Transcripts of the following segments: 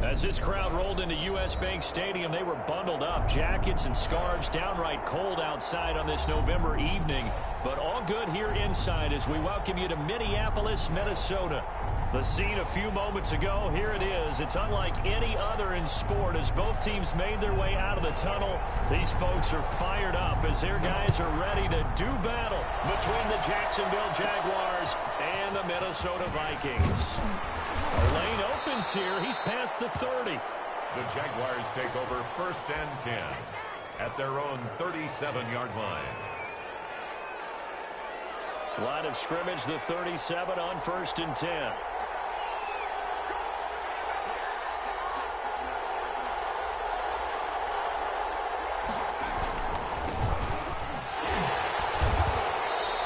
As this crowd rolled into U.S. Bank Stadium, they were bundled up, jackets and scarves, downright cold outside on this November evening. But all good here inside as we welcome you to Minneapolis, Minnesota. The scene a few moments ago, here it is. It's unlike any other in sport as both teams made their way out of the tunnel. These folks are fired up as their guys are ready to do battle between the Jacksonville Jaguars and the Minnesota Vikings. A lane opens here. He's past the 30. The Jaguars take over 1st and 10 at their own 37-yard line. Line of scrimmage, the 37 on 1st and 10.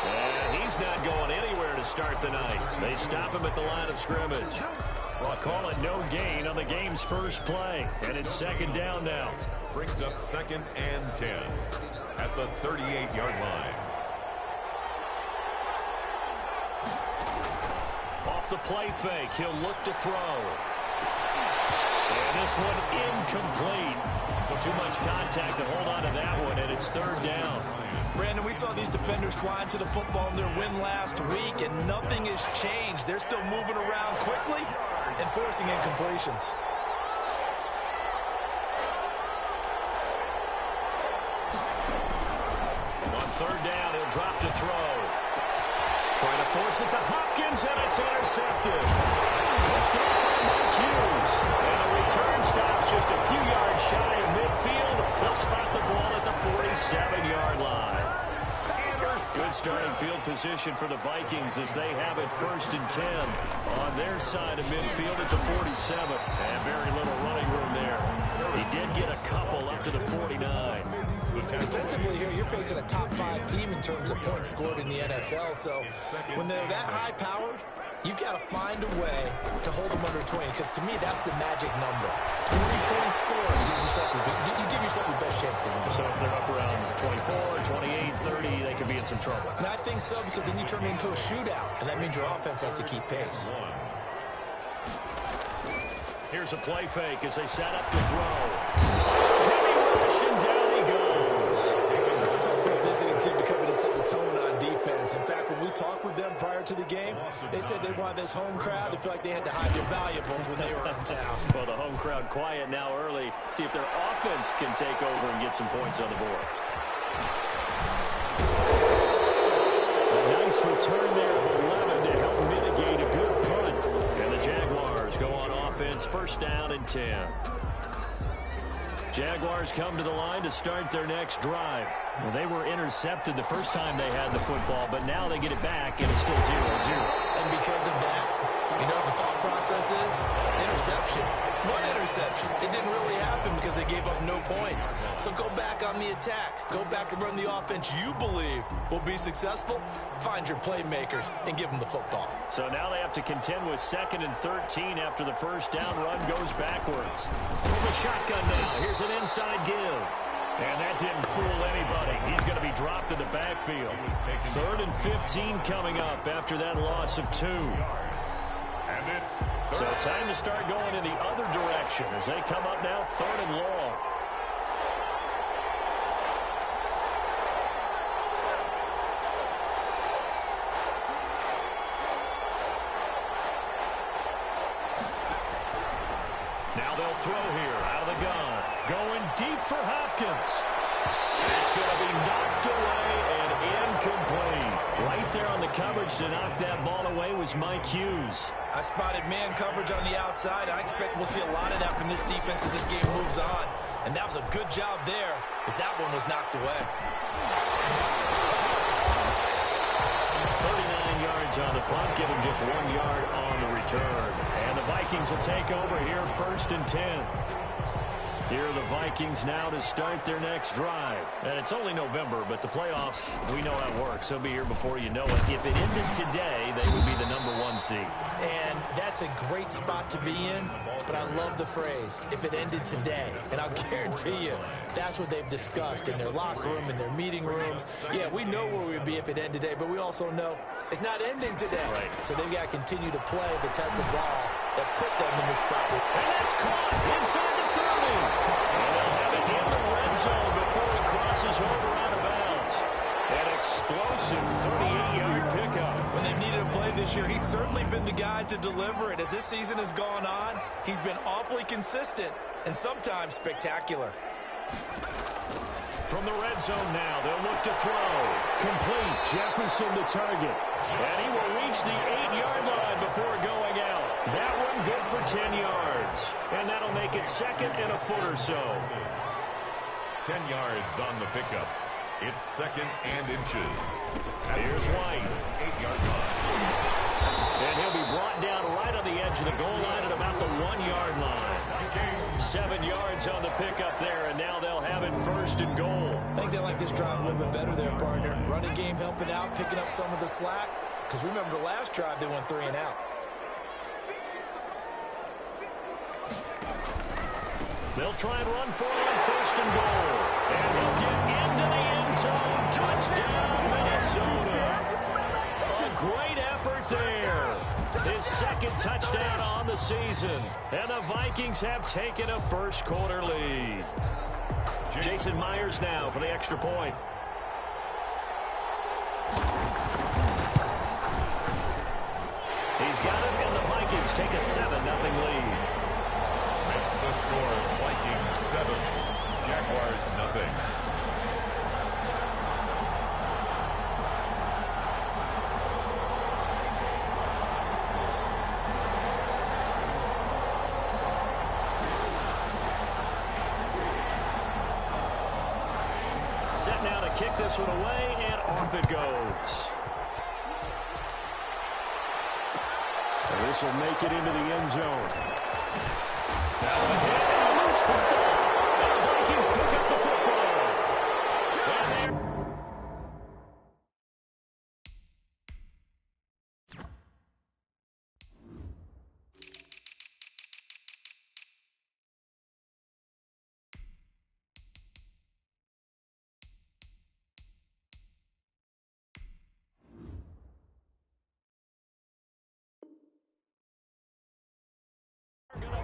And he's not going anywhere to start the night. They stop him at the line of scrimmage. Well, call it no gain on the game's first play. And it's 2nd down now. Brings up 2nd and 10 at the 38-yard line. Off the play fake, he'll look to throw. And this one incomplete. Too much contact to hold on to that one, and it's 3rd down. Brandon, we saw these defenders flying to the football in their win last week, and nothing has changed. They're still moving around quickly and forcing incompletions. On 3rd down, he'll drop to throw. Trying to force it to Hopkins, and it's intercepted. Picked up by Mike Hughes. And the return stops just a few yards shy of midfield. They'll spot the ball at the 47-yard line. Good starting field position for the Vikings as they have it 1st and 10 on their side of midfield at the 47. And very little running room there. He did get a couple up to the 49. Defensively here, you're facing a top-5 team in terms of points scored in the NFL. So when they're that high-powered, you've got to find a way to hold them under 20. Because to me, that's the magic number. 20 points scored, you give yourself your best chance to win. So if they're up around 24, 28, 30, they could be in some trouble. And I think so, because then you turn it into a shootout. And that means your offense has to keep pace. Here's a play fake as they set up to throw. Rushing down he goes. It's all for a visiting team to come in and set the tone on defense. In fact, when we talked with them prior to the game, they said they wanted this home crowd to feel like they had to hide their valuables when they were in town. Well, the home crowd quiet now early. See if their offense can take over and get some points on the board. A nice return there of 11 to help mitigate a good punt. And the Jaguars go on offense, 1st down and 10. Jaguars come to the line to start their next drive. Well, they were intercepted the first time they had the football, but now they get it back, and it's still 0-0. And because of that, you know what the thought process is? Interception. One interception. It didn't really happen because they gave up no points. So go back on the attack. Go back and run the offense you believe will be successful. Find your playmakers and give them the football. So now they have to contend with 2nd and 13 after the 1st down run goes backwards. From the shotgun now, here's an inside give. And that didn't fool anybody. He's going to be dropped in the backfield. 3rd and 15 coming up after that loss of 2. So time to start going in the other direction as they come up now 3rd and long. Now they'll throw here out of the gun. Going deep for Hopkins. It's going to be knocked away and incomplete. Right there on the coverage to knock that ball away was Mike Hughes. I spotted man coverage on the outside. I expect we'll see a lot of that from this defense as this game moves on. And that was a good job there as that one was knocked away. 39 yards on the punt, give him just 1 yard on the return. And the Vikings will take over here 1st and 10. Here are the Vikings now to start their next drive. And it's only November, but the playoffs, we know how it works. They'll be here before you know it. If it ended today, they would be the #1 seed. And that's a great spot to be in, but I love the phrase, if it ended today. And I'll guarantee you, that's what they've discussed in their locker room, in their meeting rooms. Yeah, we know where we would be if it ended today, but we also know it's not ending today. Right. So they've got to continue to play the type of ball that put them in the spot. And that's caught inside the 30. And they'll have it in the red zone before it crosses over out of bounds. An explosive 38-yard pickup. When they've needed a play this year, he's certainly been the guy to deliver it. As this season has gone on, he's been awfully consistent and sometimes spectacular. From the red zone now, they'll look to throw. Complete. Jefferson to target. And he will reach the 8-yard line before going out. That one good for 10 yards. And that'll make it second and a foot or so. 10 yards on the pickup. It's second and inches. Here's White. 8-yard line. And he'll be brought down right on the edge of the goal line at about the 1-yard line. 7 yards on the pickup there, and now they'll have it first and goal. I think they like this drive a little bit better there, partner. Running game helping out, picking up some of the slack. Because remember, the last drive, they went 3 and out. They'll try and run for it on first and goal. And he'll get into the end zone. Touchdown, Minnesota. A great effort there. His second touchdown on the season. And the Vikings have taken a first quarter lead. Jason Myers now for the extra point. He's got it, and the Vikings take a 7-0 lead. Makes the score Vikings 7, Jaguars nothing. Set now to kick this one away, and off it goes. And this will make it into the end zone. That one hit, and a loose football. And the Vikings pick up the football. And there.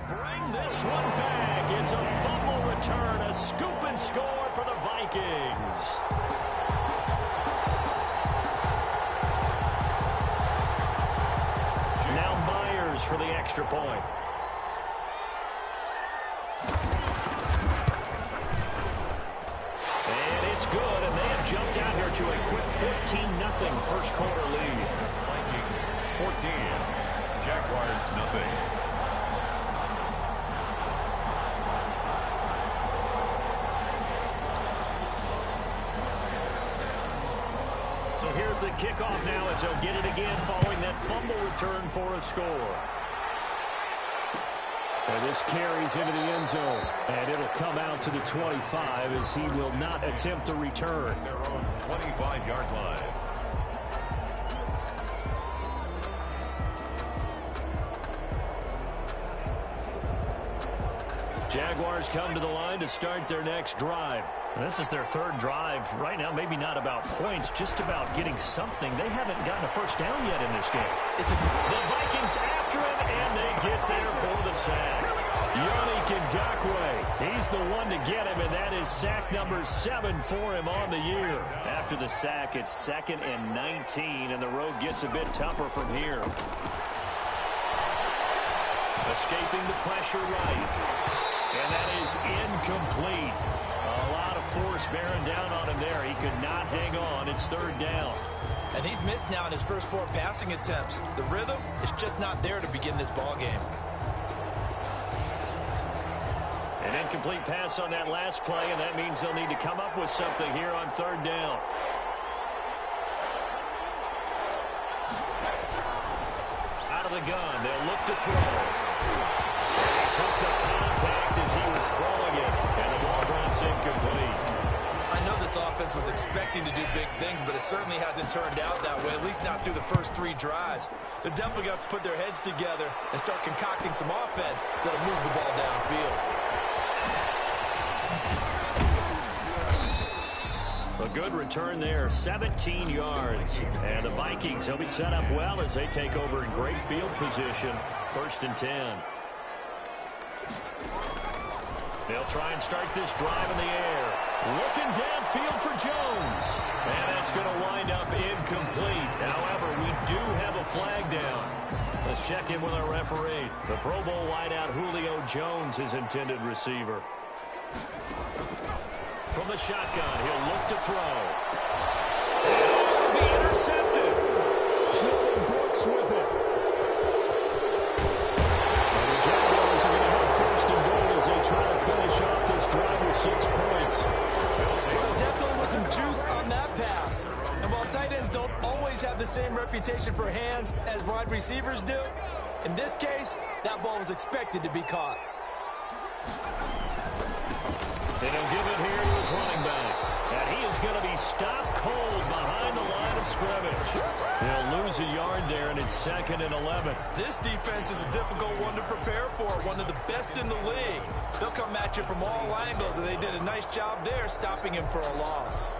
Bring this one back. It's a fumble return, a scoop and score for the Vikings. Now Myers for the extra point. And it's good, and they have jumped out here to a quick 14-0 first quarter lead. Vikings 14, Jaguars nothing. So here's the kickoff now as they'll get it again following that fumble return for a score. And this carries into the end zone. And it'll come out to the 25 as he will not attempt to return. Their own 25-yard line. Jaguars come to the line to start their next drive. And this is their third drive. Right now, maybe not about points, just about getting something. They haven't gotten a first down yet in this game. The Vikings after him, and they get there for the sack. Yannick Ngakoue, he's the one to get him, and that is sack number 7 for him on the year. After the sack, it's 2nd and 19, and the road gets a bit tougher from here. Escaping the pressure right. And that is incomplete. A lot of force bearing down on him there. He could not hang on. It's 3rd down. And he's missed now in his first 4 passing attempts. The rhythm is just not there to begin this ball game. An incomplete pass on that last play, and that means they'll need to come up with something here on 3rd down. Out of the gun, they'll look to throw. And he took the contact as he was throwing it, and the ball drops incomplete. I know this offense was expecting to do big things, but it certainly hasn't turned out that way, at least not through the first 3 drives. They're definitely going to have to put their heads together and start concocting some offense that'll move the ball downfield. A good return there, 17 yards. And the Vikings, they'll be set up well as they take over in great field position. 1st and 10. They'll try and start this drive in the air. Looking downfield for Jones. And that's going to wind up incomplete. However, we do have a flag down. Let's check in with our referee. The Pro Bowl wideout Julio Jones, his intended receiver. From the shotgun, he'll look to throw. And it'll be intercepted. Jordan Brooks with it. And the Jaguars are going to have 1st and goal as they try to finish off this drive with 6 points. Well, definitely was some juice on that pass. And while tight ends don't always have the same reputation for hands as wide receivers do, in this case, that ball was expected to be caught. And he'll give it here to his running back. And he is going to be stopped cold behind the line of scrimmage. They'll lose a yard there, and it's 2nd and 11. This defense is a difficult one to prepare for, one of the best in the league. They'll come at you from all angles, and they did a nice job there stopping him for a loss.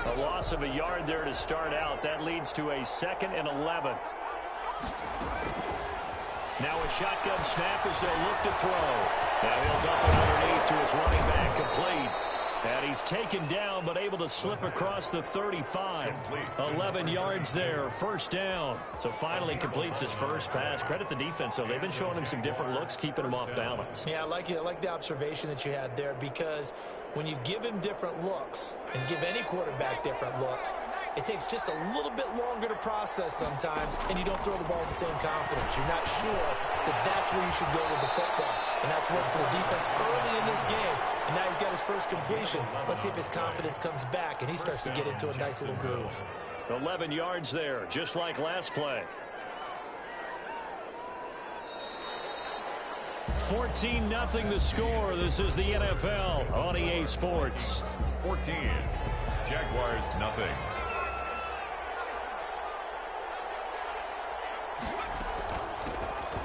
A loss of a yard there to start out. That leads to a 2nd and 11. Now a shotgun snap as they'll look to throw. Now he'll dump it underneath to his running back, complete. And he's taken down, but able to slip across the 35. 11 yards there, 1st down. So finally completes his first pass. Credit the defense, though. They've been showing him some different looks, keeping him off balance. Yeah, I like it. I like the observation that you had there, because when you give him different looks and give any quarterback different looks, it takes just a little bit longer to process sometimes, and you don't throw the ball with the same confidence. You're not sure that that's where you should go with the football. And that's worked for the defense early in this game. And now he's got his first completion. Let's see if his confidence comes back and he starts to get into a nice little groove. 11 yards there, just like last play. 14-0 the score. This is the NFL on EA Sports. 14. Jaguars, nothing.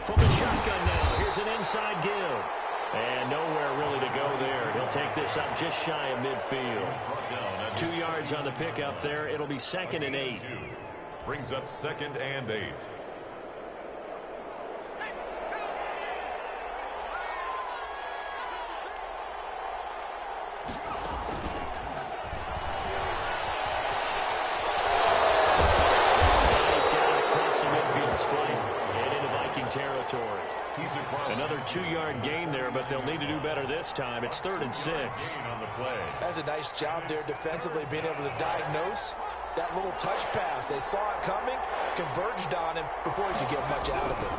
From the shotgun now, here's an inside give. And nowhere really to go there. He'll take this up just shy of midfield. 2 yards on the pickup there. It'll be 2nd and 8. Brings up 2nd and 8. He's got it across the midfield stripe and into Viking territory. Another 2-yard gain there, but they'll need to do better this time. It's 3rd and 6. On the play. That's a nice job there defensively, being able to diagnose that little touch pass. They saw it coming, converged on him before he could get much out of it.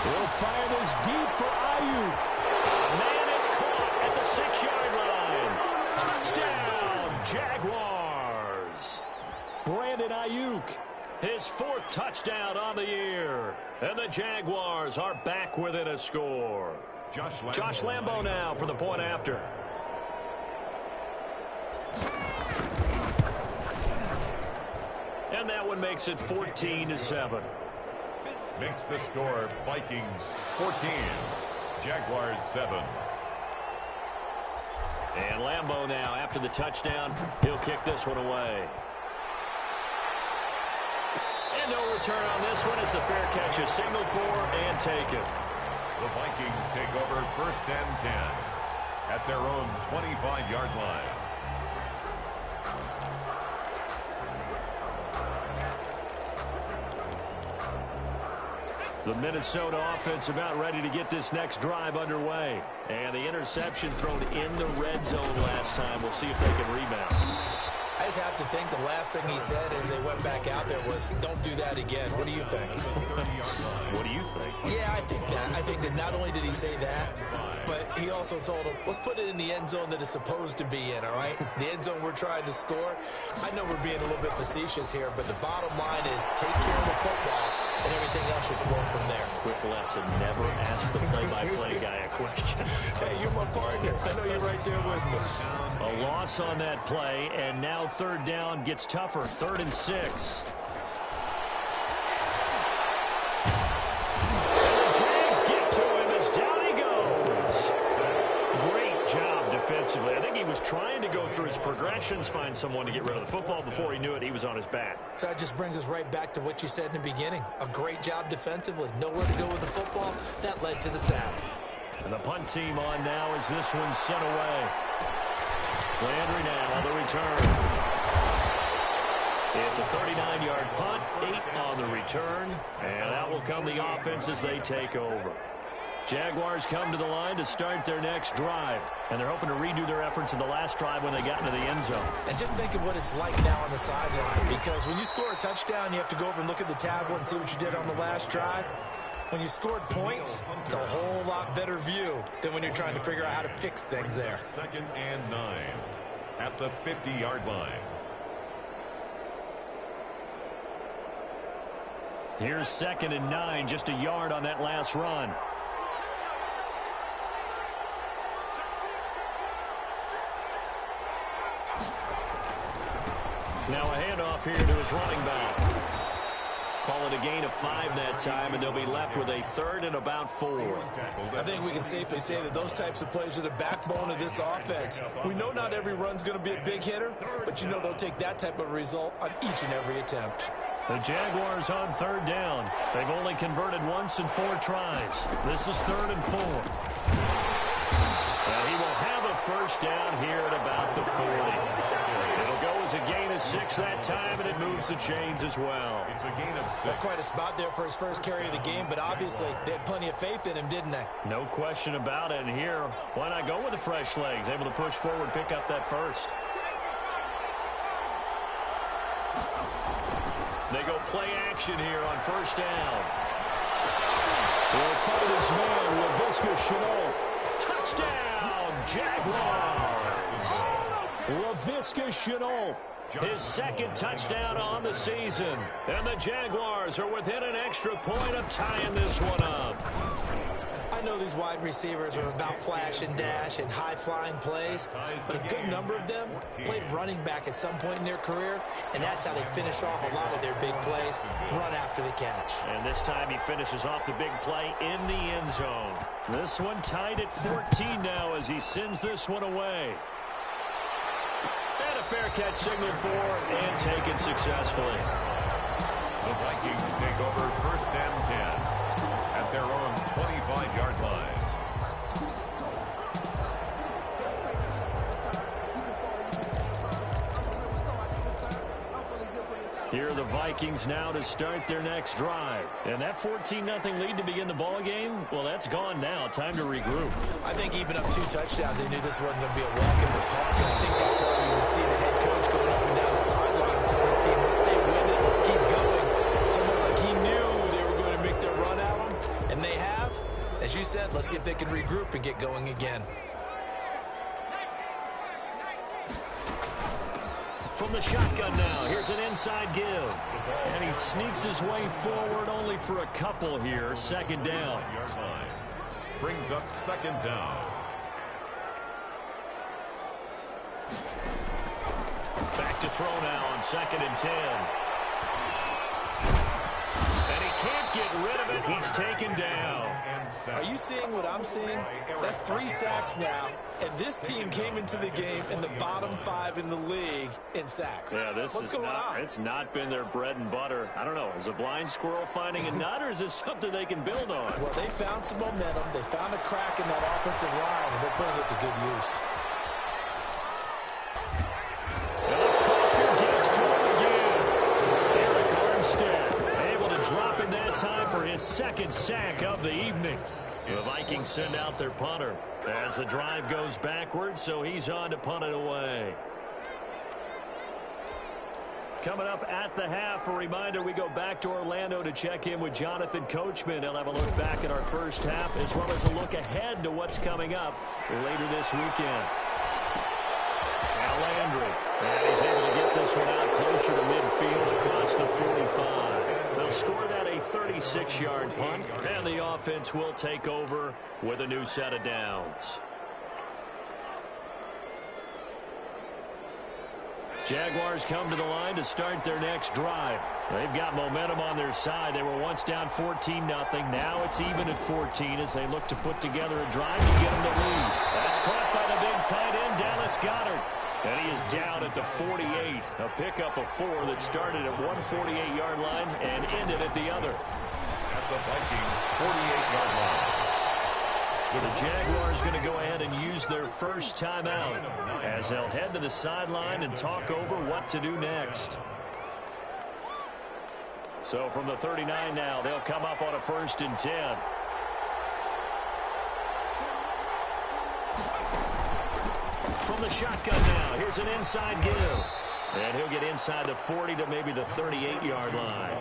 He'll fire this deep for Ayuk. Man, it's caught at the 6-yard line. Touchdown, Jaguars. Brandon Ayuk, his 4th touchdown on the year. And the Jaguars are back within a score. Josh Lambo now for the point after. And that one makes it 14-7. Makes the score Vikings 14, Jaguars 7. And Lambo now after the touchdown, he'll kick this one away. And no return on this one as the fair catch is signaled for and taken. The Vikings take over 1st and 10 at their own 25-yard line. The Minnesota offense about ready to get this next drive underway. And the interception thrown in the red zone last time. We'll see if they can rebound. I just have to think the last thing he said as they went back out there was, don't do that again. What do you think? What do you think? Yeah, I think that. I think that not only did he say that, but he also told him, let's put it in the end zone that it's supposed to be in, all right? The end zone we're trying to score. I know we're being a little bit facetious here, but the bottom line is take care of the football, and everything else should flow from there. Quick lesson, never ask the play-by-play guy a question. Hey, you're my partner. I know you're right there with me. A loss on that play, and now 3rd down gets tougher. 3rd and 6. And the Jags defensively. I think he was trying to go through his progressions, find someone to get rid of the football. Before he knew it, he was on his back. So that just brings us right back to what you said in the beginning. A great job defensively. Nowhere to go with the football. That led to the sack. And the punt team on now as this one's sent away. Landry now on the return. It's a 39-yard punt, 8 on the return, and that will come the offense as they take over. Jaguars come to the line to start their next drive, and they're hoping to redo their efforts in the last drive when they got into the end zone. And just think of what it's like now on the sideline, because when you score a touchdown, you have to go over and look at the tablet and see what you did on the last drive. When you scored points, it's a whole lot better view than when you're trying to figure out how to fix things there. 2nd and 9 at the 50-yard line. Here's 2nd and 9, just a yard on that last run. Now a handoff here to his running back. Call it a gain of 5 that time, and they'll be left with a 3rd and about 4. I think we can safely say that those types of plays are the backbone of this offense. We know not every run's going to be a big hitter, but you know they'll take that type of result on each and every attempt. The Jaguars on 3rd down. They've only converted once in 4 tries. This is 3rd and 4. Now he will have a first down here at about the 40. It'll go as a gain of 6 that time, and it moves the chains as well. It's a gain of 6. That's quite a spot there for his first carry of the game, but obviously they had plenty of faith in him, didn't they? No question about it. And here, why not go with the fresh legs? Able to push forward, pick up that first. They go play action here on first down. Will find his man, Laviska Shenault. Touchdown, Jaguars! Laviska Shenault, his 2nd touchdown on the season. And the Jaguars are within an extra point of tying this one up. I know these wide receivers are about flash and dash and high-flying plays, but a good number of them played running back at some point in their career, and that's how they finish off a lot of their big plays, run after the catch. And this time he finishes off the big play in the end zone. This one tied at 14 now as he sends this one away. And a fair catch signaled for and taken successfully. The Vikings take over 1st and 10. At their own 25-yard line. Here are the Vikings now to start their next drive. And that 14-0 lead to begin the ball game, well, that's gone now. Time to regroup. I think even up 2 touchdowns, they knew this wasn't going to be a walk in the park. And I think that's why we would see the head coach going up and down the sidelines telling his team, let's stay with it, let's keep going. It's almost like he knew they were going to make their run at him, and they have. As you said, let's see if they can regroup and get going again. From the shotgun now, here's an inside give. And he sneaks his way forward only for a couple here. 2nd down. Brings up 2nd down. Back to throw now on 2nd and 10. And he can't get rid of it. He's taken down. Are you seeing what I'm seeing? That's 3 sacks now, and this team came into the game in the bottom 5 in the league in sacks. Yeah, what's going on? It's not been their bread and butter. I don't know. Is a blind squirrel finding a nut, or is this something they can build on? Well, they found some momentum. They found a crack in that offensive line, and they're putting it to good use. And the pressure gets to him again. Eric Armstead able to drop in that time for his 2nd sack of the evening. The Vikings send out their punter as the drive goes backwards, so he's on to punt it away. Coming up at the half, a reminder, we go back to Orlando to check in with Jonathan Coachman. He'll have a look back at our first half as well as a look ahead to what's coming up later this weekend. Now Landry, and he's able to get this one out closer to midfield across the 45. They'll score that a 36-yard punt, and the offense will take over with a new set of downs. Jaguars come to the line to start their next drive. They've got momentum on their side. They were once down 14-0. Now it's even at 14 as they look to put together a drive to get them to lead. That's caught by the big tight end, Dallas Goedert. And he is down at the 48. A pickup of 4 that started at one 48-yard line and ended at the other. At the Vikings' 48-yard line. The Jaguars going to go ahead and use their first timeout as they'll head to the sideline and talk over what to do next. So from the 39 now, they'll come up on a 1st and 10. From the shotgun now, here's an inside give. And he'll get inside the 40 to maybe the 38-yard line.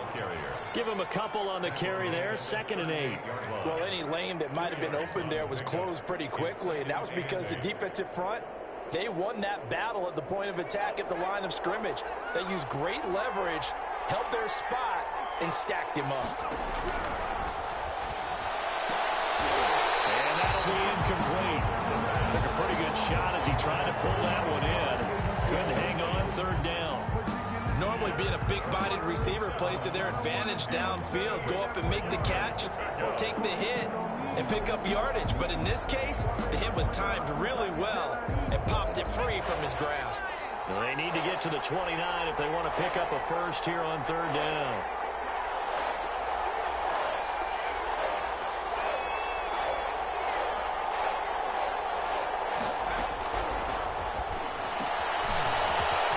Give him a couple on the carry there, 2nd and 8. Well, any lane that might have been open there was closed pretty quickly, and that was because the defensive front, they won that battle at the point of attack at the line of scrimmage. They used great leverage, held their spot, and stacked him up. And that'll be incomplete. Took a pretty good shot as he tried to pull that one in. Couldn't hang on, 3rd down. Normally being a big-bodied receiver plays to their advantage downfield. Go up and make the catch or take the hit and pick up yardage. But in this case, the hit was timed really well and popped it free from his grasp. Well, they need to get to the 29 if they want to pick up a first here on 3rd down.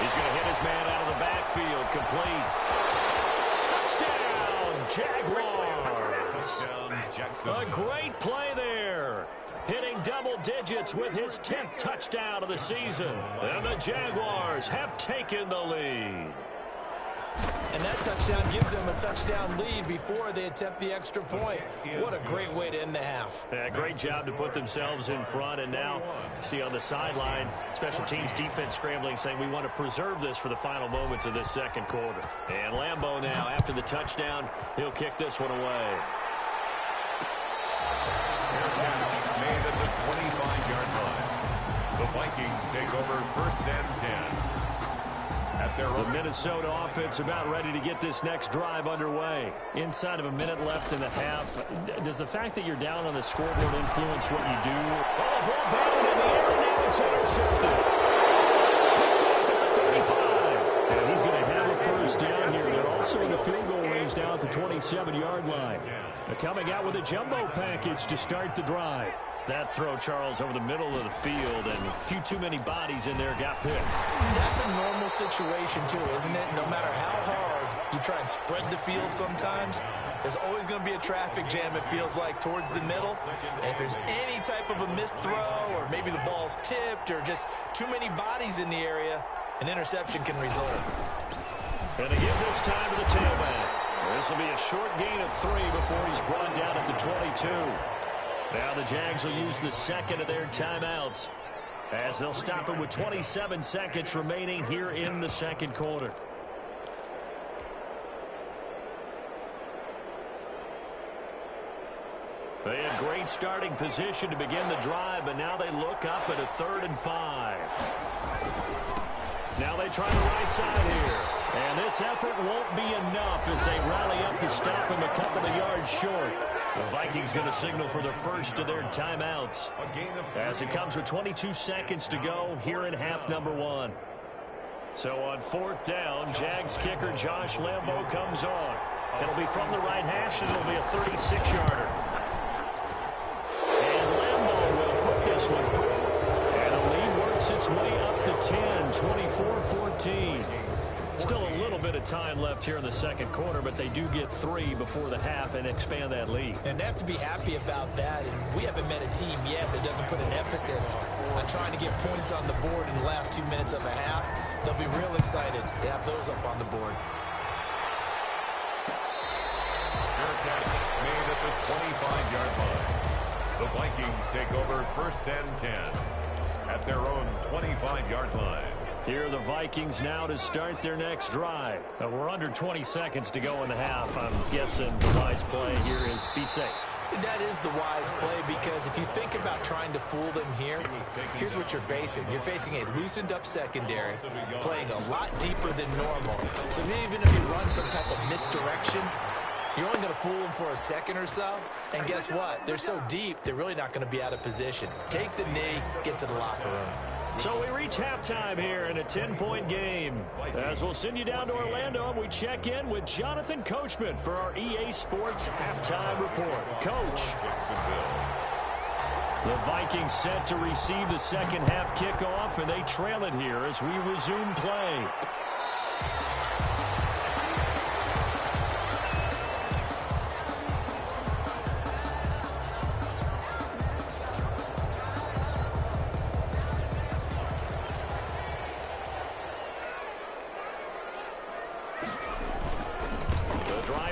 He's going to hit his man out of the backfield. Complete. Touchdown, Jaguars. A great play there. Hitting double digits with his 10th touchdown of the season. And the Jaguars have taken the lead. And that touchdown gives them a touchdown lead before they attempt the extra point. What a great way to end the half. Yeah, great job to put themselves in front. And now, see on the sideline, special teams defense scrambling, saying we want to preserve this for the final moments of this 2nd quarter. And Lambeau now, after the touchdown, he'll kick this one away. Fair catch made at the 25-yard line. The Vikings take over 1st and 10. The Minnesota offense about ready to get this next drive underway. Inside of a minute left in the half. Does the fact that you're down on the scoreboard influence what you do? Oh, ball down in the air, now it's intercepted. Picked off at the 35. And he's going to have a first down here. They're also in the field goal range now at the 27-yard line. They're coming out with a jumbo package to start the drive. That throw, Charles, over the middle of the field, and a few too many bodies in there got picked. That's a normal situation, too, isn't it? No matter how hard you try and spread the field sometimes, there's always going to be a traffic jam, it feels like, towards the middle. And if there's any type of a missed throw, or maybe the ball's tipped, or just too many bodies in the area, an interception can result. And they give this time to the tailback. This will be a short gain of 3 before he's brought down at the 22. Now the Jags will use the 2nd of their timeouts as they'll stop it with 27 seconds remaining here in the 2nd quarter. They had great starting position to begin the drive, but now they look up at a 3rd and 5. Now they try the right side here. And this effort won't be enough as they rally up to stop him a couple of yards short. The Vikings going to signal for the first of their timeouts as it comes with 22 seconds to go here in half number 1. So on 4th down, Jags kicker Josh Lambeau comes on. It'll be from the right hash, and it'll be a 36-yarder. And Lambeau will put this one through. And the lead works its way up to 10, 24-14. Still a little bit of time left here in the 2nd quarter, but they do get 3 before the half and expand that lead. And they have to be happy about that. And we haven't met a team yet that doesn't put an emphasis on trying to get points on the board in the last 2 minutes of a half. They'll be real excited to have those up on the board. Fair catch made at the 25-yard line. The Vikings take over 1st and 10 at their own 25-yard line. Here are the Vikings now to start their next drive. We're under 20 seconds to go in the half. I'm guessing the wise play here is be safe. That is the wise play, because if you think about trying to fool them here, here's what you're facing. You're facing a loosened up secondary, playing a lot deeper than normal. So even if you run some type of misdirection, you're only going to fool them for a second or so. And guess what? They're so deep, they're really not going to be out of position. Take the knee, get to the locker room. So we reach halftime here in a 10-point game. As we'll send you down to Orlando, and we check in with Jonathan Coachman for our EA Sports Halftime Report. Coach. The Vikings set to receive the second half kickoff, and they trail it here as we resume play.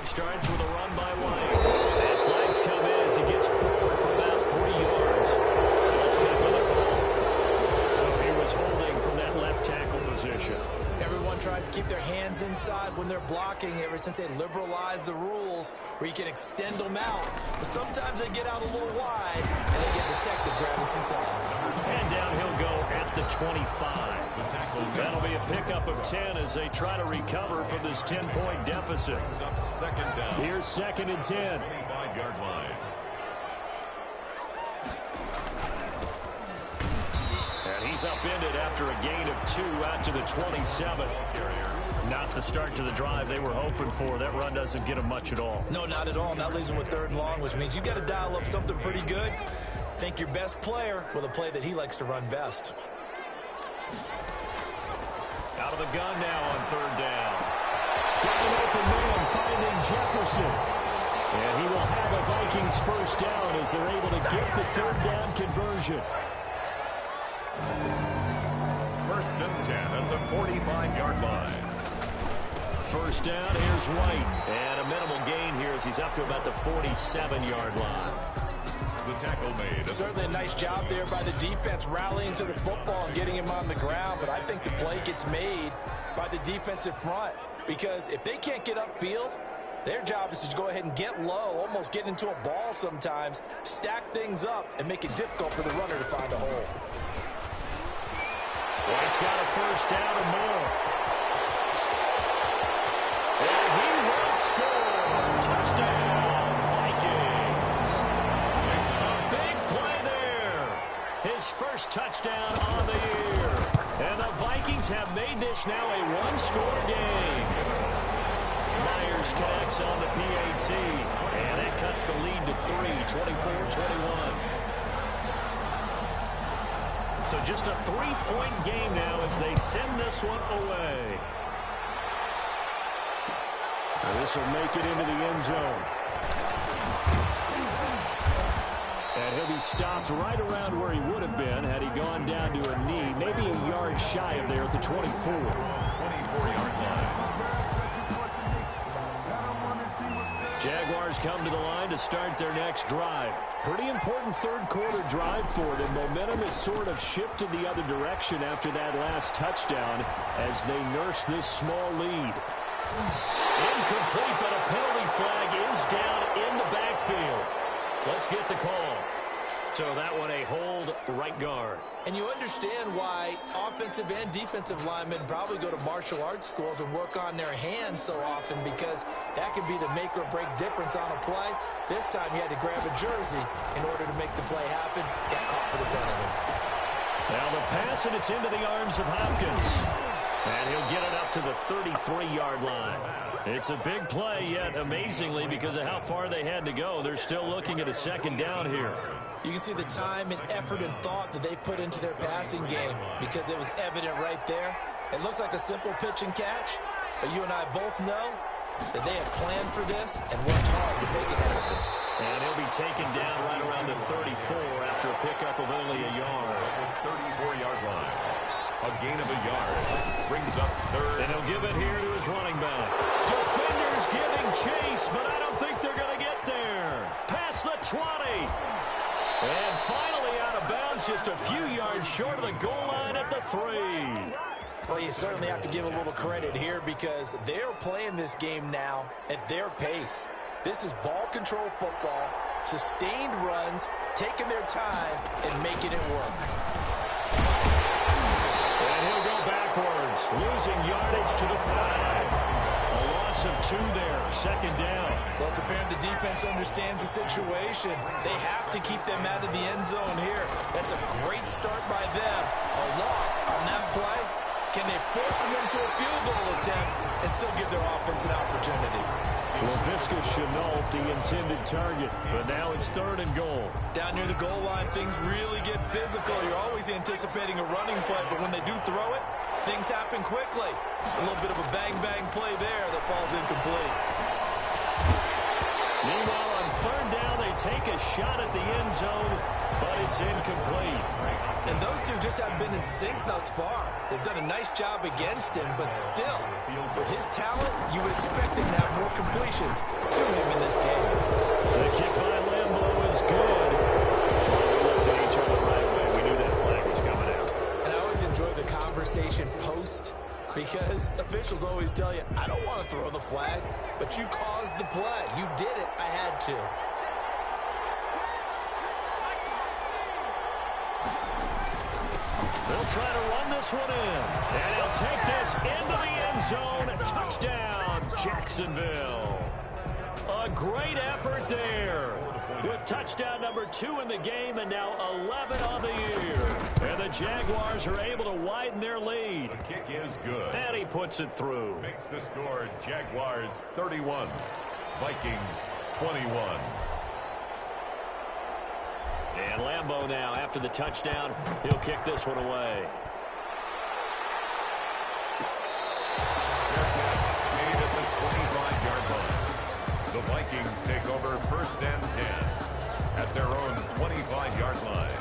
Starts with a run by White. And flags come in as he gets forward for about 3 yards. Let's check on the call. So he was holding from that left tackle position. Everyone tries to keep their hands inside when they're blocking ever since they liberalized the rules where you can extend them out. But sometimes they get out a little wide and they get detected grabbing some cloth. And down he'll go at the 25. That'll be a pickup of 10 as they try to recover from this 10-point deficit. Here's 2nd and 10. 25-yard line. And he's upended after a gain of 2 out to the 27. Not the start to the drive they were hoping for. That run doesn't get them much at all. No, not at all. And that leaves them with 3rd and long, which means you've got to dial up something pretty good. Think your best player with a play that he likes to run best. Out of the gun now on 3rd down. Got an open man finding Jefferson. And he will have a Vikings first down as they're able to get the 3rd down conversion. 1st and 10 at the 45-yard line. First down, here's White. And a minimal gain here as he's up to about the 47-yard line. The tackle made. Certainly a nice job there by the defense rallying to the football and getting him on the ground, but I think the play gets made by the defensive front, because if they can't get upfield, their job is to go ahead and get low, almost get into a ball sometimes, stack things up, and make it difficult for the runner to find a hole. White's got a first down and more. And he will score. Touchdown, Vikings. Big play there. His first touchdown on the year. And the Vikings have made this now a one-score game. Myers connects on the PAT. And that cuts the lead to 3, 24-21. So just a 3-point game now as they send this one away. And this will make it into the end zone. And he'll be stopped right around where he would have been had he gone down to a knee, maybe a yard shy of there at the 24. 24-yard line. Jaguars come to the line to start their next drive. Pretty important 3rd quarter drive for them. Momentum has sort of shifted the other direction after that last touchdown as they nurse this small lead. Incomplete, but a penalty flag is down in the backfield. Let's get the call. So that one a hold right guard. And you understand why offensive and defensive linemen probably go to martial arts schools and work on their hands so often, because that could be the make or break difference on a play. This time he had to grab a jersey in order to make the play happen. Got caught for the penalty. Now the pass, and it's into the arms of Hopkins. And he'll get it up to the 33-yard line. It's a big play, yet amazingly, because of how far they had to go, they're still looking at a 2nd down here. You can see the time and effort and thought that they put into their passing game, because it was evident right there. It looks like a simple pitch and catch, but you and I both know that they have planned for this and worked hard to make it happen. And he'll be taken down right around the 34 after a pickup of only a yard. 34-yard line. A gain of a yard. Brings up 3rd. And he'll give it here to his running back. Defenders giving chase, but I don't think they're going to get there. Past the 20. And finally out of bounds, just a few yards short of the goal line at the 3. Well, you certainly have to give a little credit here because they're playing this game now at their pace. This is ball control football, sustained runs, taking their time, and making it work. And he'll go backwards, losing yardage to the flag. A loss of 2 there, second down. Well, it's apparent the defense understands the situation. They have to keep them out of the end zone here. That's a great start by them. A loss on that play. Can they force them into a field goal attempt and still give their offense an opportunity? Laviska Chenault, the intended target, but now it's 3rd and goal. Down near the goal line, things really get physical. You're always anticipating a running play, but when they do throw it, things happen quickly. A little bit of a bang-bang play there that falls incomplete. Meanwhile, on 3rd down, they take a shot at the end zone, but it's incomplete. And those two just haven't been in sync thus far. They've done a nice job against him, but still, with his talent, you would expect him to have more completions to him in this game. The kick by Lambo is good. We looked at each other right away. We knew that flag was coming out. And I always enjoy the conversation post because officials always tell you, I don't want to throw the flag, but you caused the play. You did it. I had to. They'll try to run this one in. And he'll take this into the end zone. Touchdown, Jacksonville. A great effort there. With touchdown number 2 in the game and now 11 on the year. And the Jaguars are able to widen their lead. The kick is good. And he puts it through. Makes the score Jaguars 31, Vikings 21. And Lambo now, after the touchdown, he'll kick this one away. Made at the 25-yard line. The Vikings take over 1st and 10 at their own 25-yard line.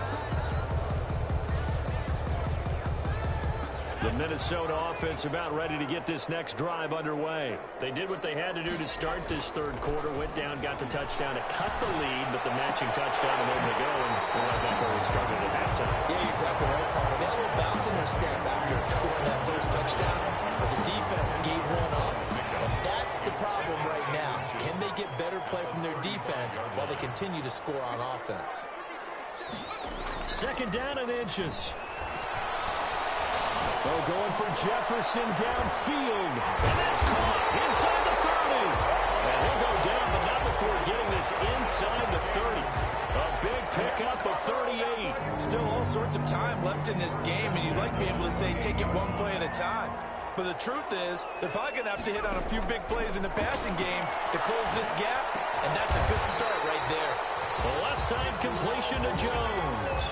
The Minnesota offense about ready to get this next drive underway. They did what they had to do to start this 3rd quarter, went down, got the touchdown to cut the lead, but the matching touchdown a moment ago, and we're right back where we started at halftime. Yeah, exactly right, Paul. They had a little bounce in their step after scoring that first touchdown, but the defense gave one up, and that's the problem right now. Can they get better play from their defense while they continue to score on offense? 2nd down and inches. Oh, going for Jefferson downfield. And that's caught inside the 30. And he'll go down, but not before getting this inside the 30. A big pickup of 38. Still all sorts of time left in this game, and you'd like to be able to say take it one play at a time. But the truth is, they're probably going to have to hit on a few big plays in the passing game to close this gap, and that's a good start right there. The left side completion to Jones.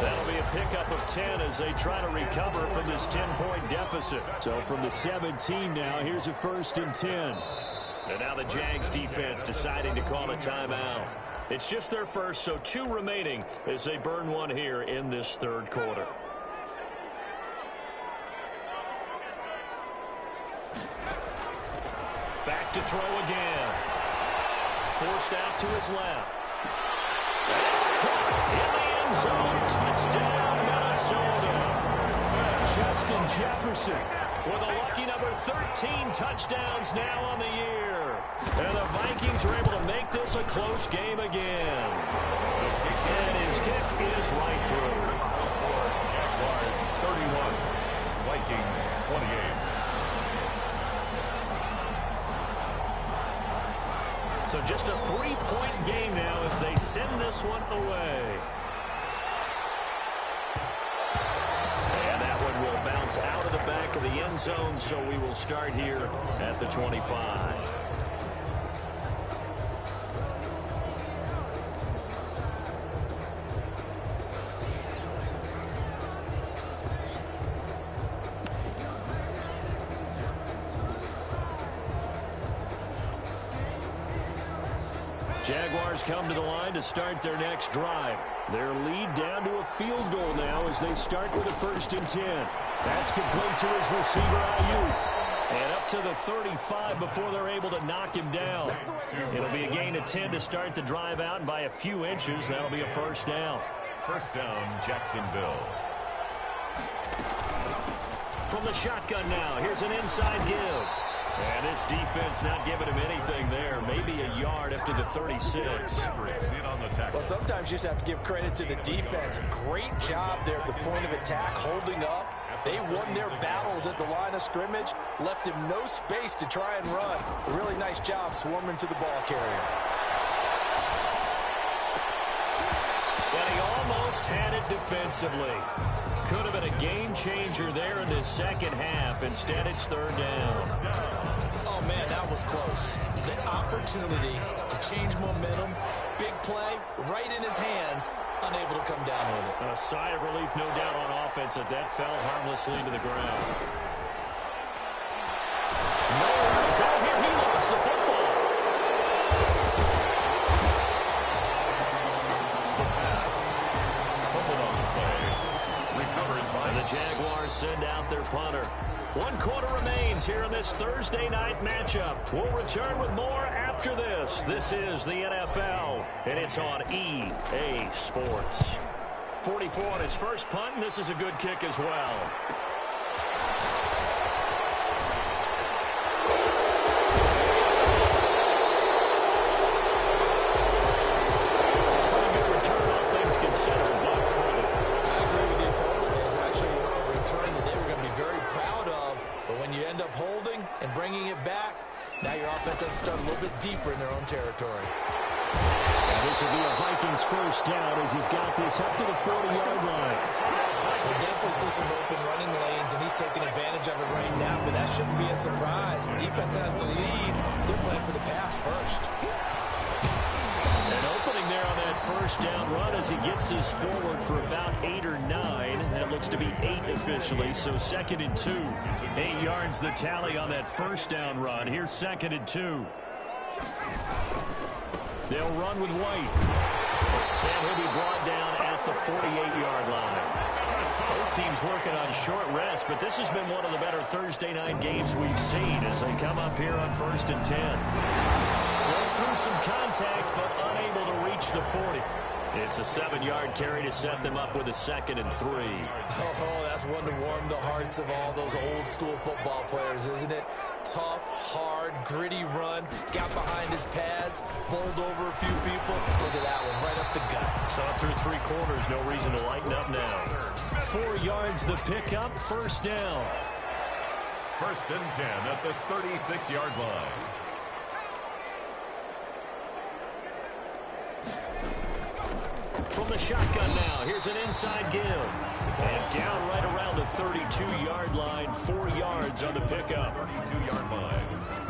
That'll be a pickup of 10 as they try to recover from this 10-point deficit. So from the 17 now, here's a 1st and 10. And now the Jags defense deciding to call a timeout. It's just their first, so 2 remaining as they burn one here in this 3rd quarter. Back to throw again. Forced out to his left. That's caught in the end zone. Touchdown, Minnesota. Justin Jefferson with a lucky number 13 touchdowns now on the year. And the Vikings are able to make this a close game again. And his kick is right through. Jaguars 31, Vikings 28. So just a 3-point game now as they send this one away. And that one will bounce out of the back of the end zone, so we will start here at the 25. Jaguars come to the line to start their next drive. Their lead down to a field goal now as they start with a 1st and 10. That's complete to his receiver, Ayuk. And up to the 35 before they're able to knock him down. It'll be a gain of 10 to start the drive out by a few inches. That'll be a 1st down. 1st down, Jacksonville. From the shotgun now, here's an inside give. And this defense not giving him anything there. Maybe a yard up to the 36. Well, sometimes you just have to give credit to the defense. Great job there at the point of attack, holding up. They won their battles at the line of scrimmage, left him no space to try and run. A really nice job swarming to the ball carrier. And he almost had it defensively. Could have been a game changer there in this second half. Instead, it's third down. Oh, man, that was close. The opportunity to change momentum, big play, right in his hands, unable to come down with it. A sigh of relief, no doubt, on offense that fell harmlessly to the ground. Nowhere to go here. He lost the football. The pass. Fumbled on the play. Recovered by And the Jaguars send out their punter. 1 quarter remains here in this Thursday night matchup. We'll return with more after this. This is the NFL, and it's on EA Sports. 44 on his first punt, and this is a good kick as well. Pretty good return, all things considered. Buck credit. I agree with you totally. It's actually a return that they were going to be very proud of. But when you end up holding and bringing it back, now your offense has to start a little bit deeper in their own territory. And this will be a Vikings first down as he's got this up to the 40-yard line. We'll definitely see some open running lanes, and he's taking advantage of it right now, but that shouldn't be a surprise. Defense has the lead. They're playing for the pass first. An opening there on that first down run as he gets his forward for about 8 or 9. That looks to be 8 officially, so 2nd and 2. 8 yards the tally on that first down run. Here's 2nd and 2. They'll run with White. And he'll be brought down at the 48-yard line. Both teams working on short rest, but this has been one of the better Thursday night games we've seen as they come up here on 1st and 10. Going through some contact, but unable to reach the 40. It's a 7-yard carry to set them up with a 2nd and 3. Oh, that's one to warm the hearts of all those old-school football players, isn't it? Tough, hard, gritty run. Got behind his pads, bowled over a few people. Look at that one, right up the gut. Saw through 3 quarters, no reason to lighten up now. 4 yards the pickup, first down. 1st and 10 at the 36-yard line. From the shotgun now, here's an inside give. And down right around the 32-yard line, 4 yards on the pickup. 32-yard line.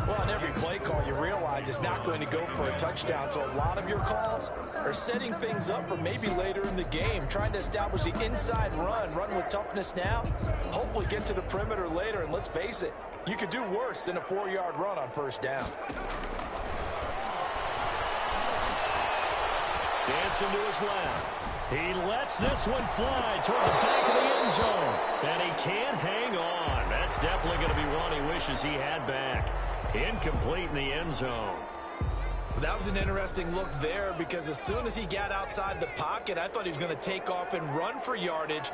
Well, on every play call, you realize it's not going to go for a touchdown, so a lot of your calls are setting things up for maybe later in the game, trying to establish the inside run with toughness now, hopefully get to the perimeter later, and let's face it, you could do worse than a 4-yard run on first down. Dancing to his left. He lets this one fly toward the back of the end zone. And he can't hang on. That's definitely going to be one he wishes he had back. Incomplete in the end zone. That was an interesting look there because as soon as he got outside the pocket, I thought he was going to take off and run for yardage.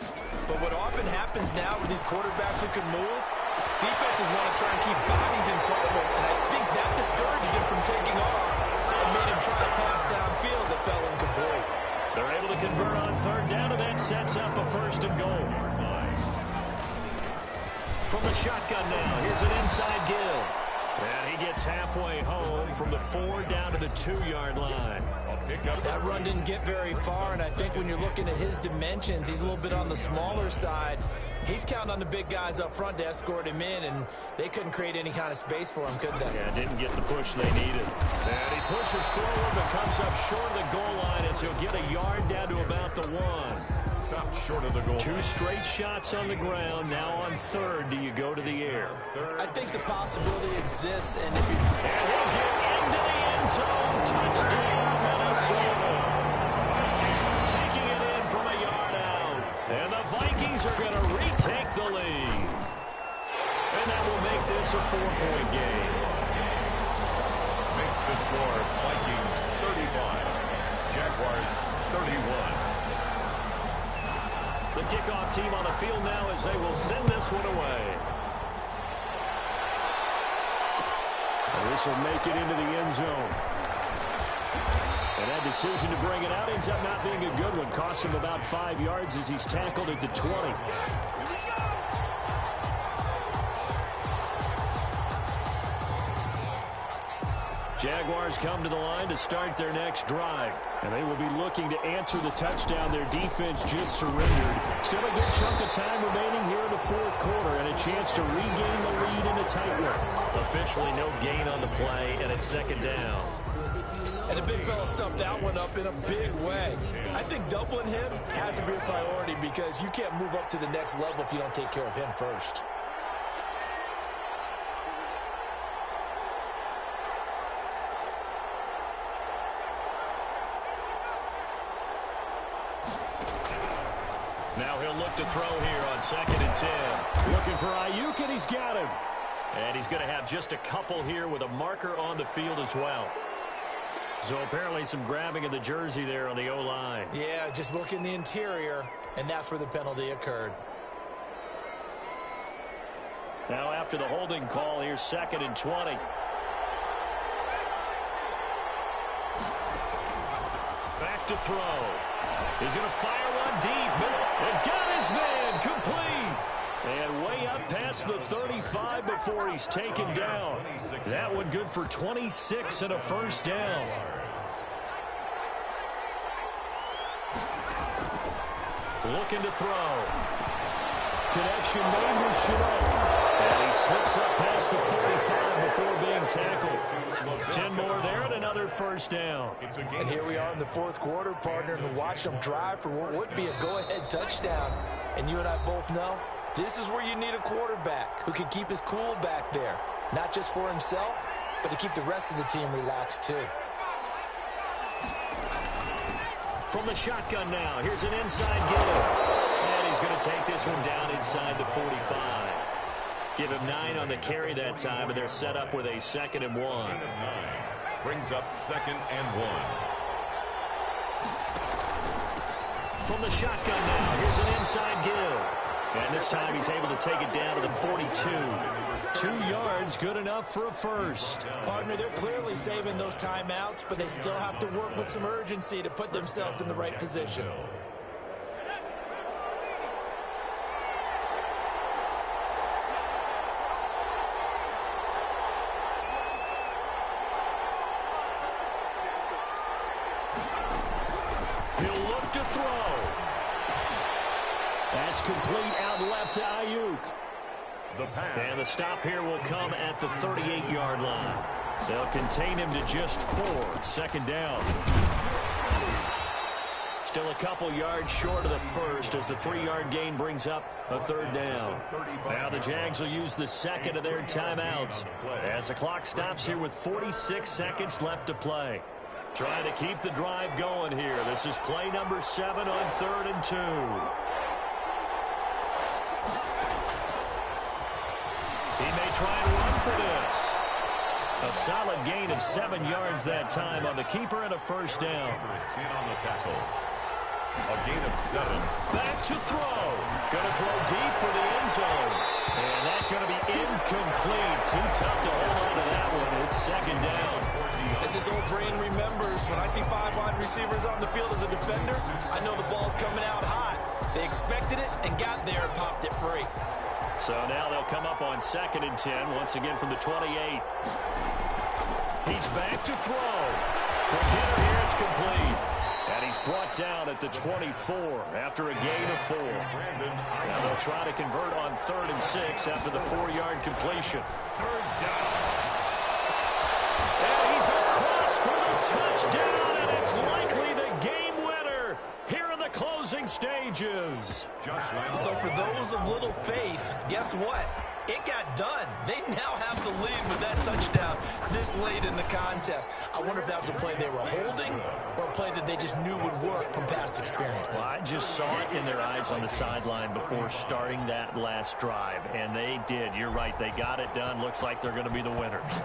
But what often happens now with these quarterbacks who can move, defenses want to try and keep bodies in front of them. And I think that discouraged him from taking off and made him try to pass downfield that fell incomplete. They're able to convert on third down, and that sets up a 1st and goal. From the shotgun now, here's an inside give. And he gets halfway home from the 4 down to the 2-yard line. That run didn't get very far, and I think when you're looking at his dimensions, he's a little bit on the smaller side. He's counting on the big guys up front to escort him in, and they couldn't create any kind of space for him, could they? Yeah, didn't get the push they needed. And he pushes forward, but comes up short of the goal line as he'll get a yard down to about the 1. Stopped short of the goal. 2 straight shots on the ground. Now on 3rd, do you go to the air? I think the possibility exists, and if you... And he'll get into the end zone. Touchdown, Minnesota. Taking it in from a yard out. And the Vikings are going to retake the lead. And that will make this a 4-point game. Makes the score Vikings 35, Jaguars 31. The kickoff team on the field now as they will send this one away. And this will make it into the end zone. And that decision to bring it out ends up not being a good one. Cost him about 5 yards as he's tackled at the 20. Jaguars come to the line to start their next drive. And they will be looking to answer the touchdown their defense just surrendered. Still a good chunk of time remaining here in the fourth quarter and a chance to regain the lead in a tight one. Officially no gain on the play, and it's second down. And the big fella stuffed that one up in a big way. I think doubling him has to be a priority because you can't move up to the next level if you don't take care of him first. Now he'll look to throw here on 2nd and 10. Looking for Ayuk, and he's got him. And he's going to have just a couple here with a marker on the field as well. So apparently some grabbing of the jersey there on the O-line. Yeah, just look in the interior, and that's where the penalty occurred. Now after the holding call, here's 2nd and 20. Back to throw. He's going to fire one deep. And got his man complete. And way up past the 35 before he's taken down. That one good for 26 and a first down. Looking to throw. Connection made with Chenault. And he slips up past the 45 before being tackled. 10 more there and another first down. And here we are in the fourth quarter, partner, and watch them drive for what would be a go-ahead touchdown. And you and I both know this is where you need a quarterback who can keep his cool back there. Not just for himself, but to keep the rest of the team relaxed too. From the shotgun now, here's an inside give. And he's going to take this one down inside the 45. Give him 9 on the carry that time, and they're set up with a 2nd and 1. Brings up 2nd and 1. From the shotgun now, here's an inside give. And this time he's able to take it down to the 42. 2 yards, good enough for a first. Partner, they're clearly saving those timeouts, but they still have to work with some urgency to put themselves in the right position. He'll look to throw. That's complete out left to Ayuk. And the stop here will come at the 38-yard line. They'll contain him to just 4. 2nd down. Still a couple yards short of the first as the 3-yard gain brings up a 3rd down. Now the Jags will use the 2nd of their timeouts as the clock stops here with 46 seconds left to play. Trying to keep the drive going here. This is play number 7 on 3rd and 2. He may try and run for this. A solid gain of 7 yards that time on the keeper and a first down. In on the tackle. A gain of 7. Back to throw. Going to throw deep for the end zone. And that's going to be incomplete. Too tough to hold on to that one. It's 2nd down. As his old brain remembers, when I see 5 wide receivers on the field as a defender, I know the ball's coming out hot. They expected it and got there and popped it free. So now they'll come up on 2nd and 10, once again from the 28. He's back to throw. Quick hitter here, it's complete. And he's brought down at the 24 after a gain of 4. Now they'll try to convert on 3rd and 6 after the 4-yard completion. 3rd down. And he's across for the touchdown, and it's likely the game winner here in the closing stages. So for those of little faith, guess what? It got done. They now have the lead with that touchdown this late in the contest. I wonder if that was a play they were holding or a play that they just knew would work from past experience. Well, I just saw it in their eyes on the sideline before starting that last drive, and they did. You're right. They got it done. Looks like they're going to be the winners.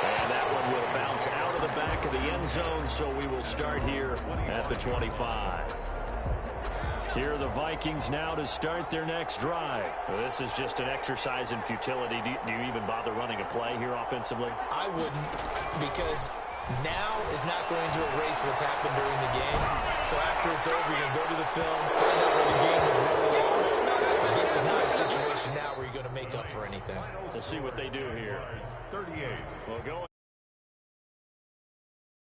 And that one will bounce It's out of the back of the end zone, so we will start here at the 25. Here are the Vikings now to start their next drive. So this is just an exercise in futility. Do you even bother running a play here offensively? I wouldn't, because now is not going to erase what's happened during the game. So after it's over, you're going to go to the film, find out where the game was really lost. But this is not a situation now where you're going to make up for anything. We'll see what they do here. 38. Well, go.